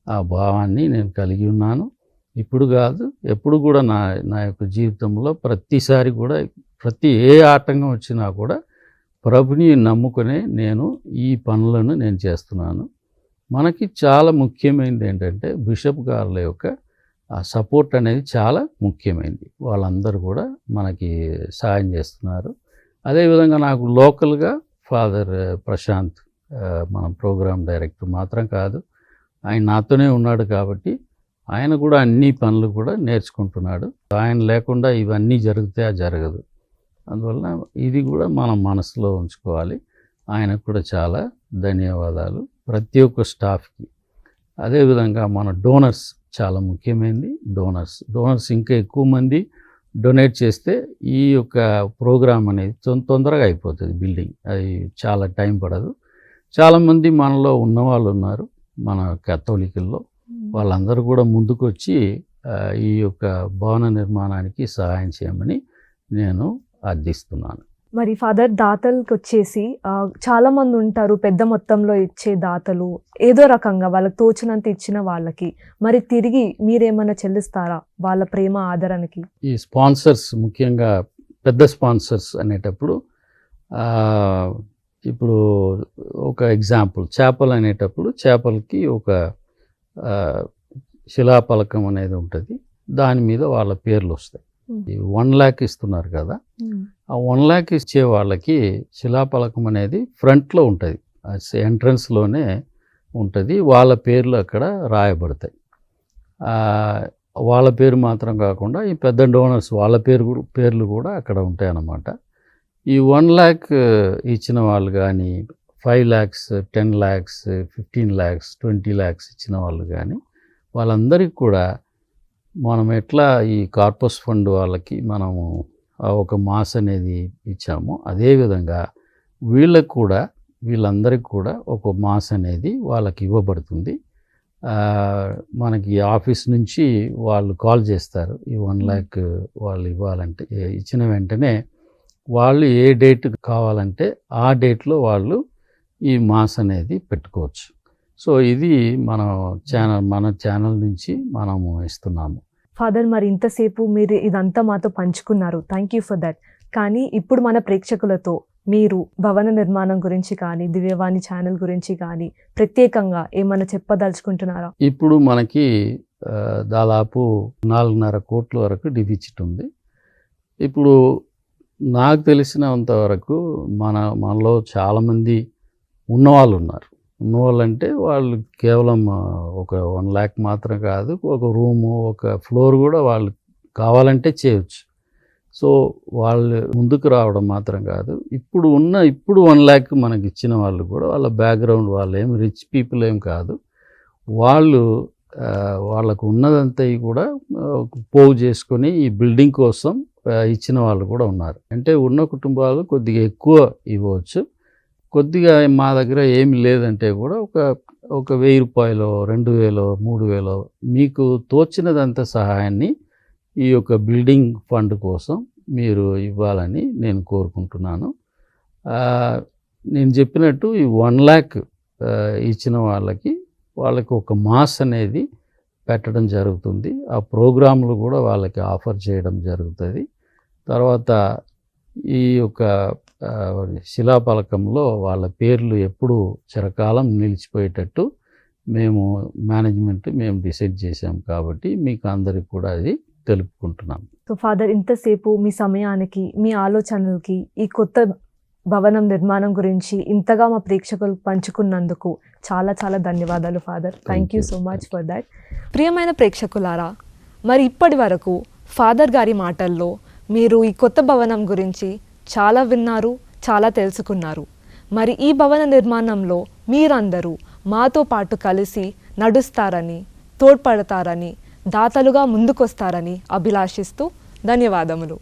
ఆ భావాన్ని నేను కలిగి ఉన్నాను. ఇప్పుడు కాదు, ఎప్పుడు కూడా నా యొక్క జీవితంలో ప్రతిసారి కూడా ప్రతి ఏ ఆటంకం వచ్చినా కూడా ప్రభుని నమ్ముకునే నేను ఈ పనులను నేను చేస్తున్నాను. మనకి చాలా ముఖ్యమైనది ఏంటంటే బిషప్ గారుల యొక్క ఆ సపోర్ట్ అనేది చాలా ముఖ్యమైనది. వాళ్ళందరూ కూడా మనకి సాయం చేస్తున్నారు. అదేవిధంగా నాకు లోకల్గా ఫాదర్ ప్రశాంత్ మన ప్రోగ్రామ్ డైరెక్టర్ మాత్రం కాదు, ఆయన నాతోనే ఉన్నాడు కాబట్టి ఆయన కూడా అన్ని పనులు కూడా నేర్చుకుంటున్నాడు. ఆయన లేకుండా ఇవన్నీ జరిగితే జరగదు. అందువల్ల ఇది కూడా మనం మనసులో ఉంచుకోవాలి. ఆయనకు కూడా చాలా ధన్యవాదాలు, ప్రతి ఒక్క స్టాఫ్కి. అదేవిధంగా మన డోనర్స్ చాలా ముఖ్యమైనది. డోనర్స్ ఇంకా ఎక్కువ మంది డొనేట్ చేస్తే ఈ యొక్క ప్రోగ్రామ్ అనేది తొందరగా అయిపోతుంది. బిల్డింగ్ అది చాలా టైం పడదు. చాలామంది మనలో ఉన్నవాళ్ళు ఉన్నారు మన కథోలికల్లో, వాళ్ళందరూ కూడా ముందుకు వచ్చి ఈ యొక్క భవన నిర్మాణానికి సహాయం చేయమని నేను అర్థిస్తున్నాను. మరి ఫాదర్, దాతలకు వచ్చేసి చాలా మంది ఉంటారు, పెద్ద మొత్తంలో ఇచ్చే దాతలు, ఏదో రకంగా వాళ్ళకి తోచినంత ఇచ్చిన వాళ్ళకి మరి తిరిగి మీరేమైనా చెల్లిస్తారా వాళ్ళ ప్రేమ ఆదరణకి? ఈ స్పాన్సర్స్, ముఖ్యంగా పెద్ద స్పాన్సర్స్ అనేటప్పుడు ఇప్పుడు ఒక ఎగ్జాంపుల్, చేపలు అనేటప్పుడు చేపలకి ఒక శిలాపలకం అనేది ఉంటుంది, దాని మీద వాళ్ళ పేర్లు వస్తాయి. 1 lakh ఇస్తున్నారు కదా, ఆ 1 lakh ఇచ్చే వాళ్ళకి శిలాపలకం అనేది ఫ్రంట్లో ఉంటుంది, ఎంట్రన్స్లోనే ఉంటుంది, వాళ్ళ పేర్లు అక్కడ రాయబడతాయి. వాళ్ళ పేరు మాత్రం కాకుండా ఈ పెద్ద డోనర్స్ వాళ్ళ పేర్లు కూడా అక్కడ ఉంటాయి అన్నమాట. ఈ 1 lakh ఇచ్చిన వాళ్ళు కానీ 5 lakhs, 10 lakhs, 15 lakhs, 20 lakhs ఇచ్చిన వాళ్ళు కానీ వాళ్ళందరికీ కూడా మనం ఎట్లా ఈ కార్పస్ ఫండ్ వాళ్ళకి మనము ఒక మాస్ అనేది ఇచ్చామో అదేవిధంగా వీళ్ళందరికీ కూడా ఒక మాస్ అనేది వాళ్ళకి ఇవ్వబడుతుంది. మనకి ఆఫీస్ నుంచి వాళ్ళు కాల్ చేస్తారు, ఈ 1 lakh వాళ్ళు ఇవ్వాలంటే ఇచ్చిన వెంటనే వాళ్ళు ఏ డేట్ కావాలంటే ఆ డేట్లో వాళ్ళు ఈ మాస్ అనేది పెట్టుకోవచ్చు. సో ఇది మన ఛానల్ నుంచి మనము ఇస్తున్నాము. ఫాదర్, మరి ఇంతసేపు మీరు ఇదంతా మాతో పంచుకున్నారు, థ్యాంక్ యూ ఫర్ దట్. కానీ ఇప్పుడు మన ప్రేక్షకులతో మీరు భవన నిర్మాణం గురించి కానీ దివ్యవాణి ఛానల్ గురించి కానీ ప్రత్యేకంగా ఏమైనా చెప్పదలుచుకుంటున్నారా? ఇప్పుడు మనకి దాదాపు 4.5 కోట్ల వరకు డిఫిసిట్ ఉంది. ఇప్పుడు నాకు తెలిసినంత వరకు మనలో చాలామంది ఉన్నవాళ్ళు ఉన్నారు. ఉన్నవాళ్ళంటే వాళ్ళు కేవలం ఒక 1 lakh మాత్రం కాదు, ఒక రూము, ఒక ఫ్లోర్ కూడా వాళ్ళు కావాలంటే చేయొచ్చు. సో వాళ్ళు ముందుకు రావడం మాత్రం కాదు, ఇప్పుడు 1 lakh మనకి ఇచ్చిన వాళ్ళు కూడా వాళ్ళ బ్యాక్గ్రౌండ్, వాళ్ళు ఏం రిచ్ పీపుల్ ఏం కాదు, వాళ్ళకు ఉన్నదంతా కూడా పోగు చేసుకొని ఈ బిల్డింగ్ కోసం ఇచ్చిన వాళ్ళు కూడా ఉన్నారు. అంటే ఉన్న కుటుంబాలు కొద్దిగా ఎక్కువ ఇవ్వచ్చు, కొద్దిగా మా దగ్గర ఏమి లేదంటే కూడా ఒక 1000 రూపాయలు, 2000, 3000 మీకు తోచినదంత సహాయాన్ని ఈ యొక్క బిల్డింగ్ ఫండ్ కోసం మీరు ఇవ్వాలని నేను కోరుకుంటున్నాను. నేను చెప్పినట్టు ఈ 1 lakh ఇచ్చిన వాళ్ళకి ఒక మాస్ అనేది పెట్టడం జరుగుతుంది. ఆ ప్రోగ్రాంలు కూడా వాళ్ళకి ఆఫర్ చేయడం జరుగుతుంది. తర్వాత ఈ యొక్క శిలాపలకంలో వాళ్ళ పేర్లు ఎప్పుడు చిరకాలం నిలిచిపోయేటట్టు మేనేజ్మెంట్ డిసైడ్ చేశాం కాబట్టి మీకు అందరికి కూడా అది తెలుపుకుంటున్నాం. సో ఫాదర్, ఇంతసేపు మీ సమయానికి, మీ ఆలోచనలకి, ఈ కొత్త భవనం నిర్మాణం గురించి ఇంతగా మా ప్రేక్షకులు పంచుకున్నందుకు చాలా చాలా ధన్యవాదాలు father. Thank you so much for that. ప్రియమైన ప్రేక్షకులారా, మరి ఇప్పటి వరకు ఫాదర్ గారి మాటల్లో మీరు ఈ కొత్త భవనం గురించి చాలా విన్నారు, చాలా తెలుసుకున్నారు. మరి ఈ భవన నిర్మాణంలో మీరందరూ మాతో పాటు కలిసి నడుస్తారని, తోడ్పడతారని, దాతలుగా ముందుకొస్తారని అభిలాషిస్తూ ధన్యవాదములు.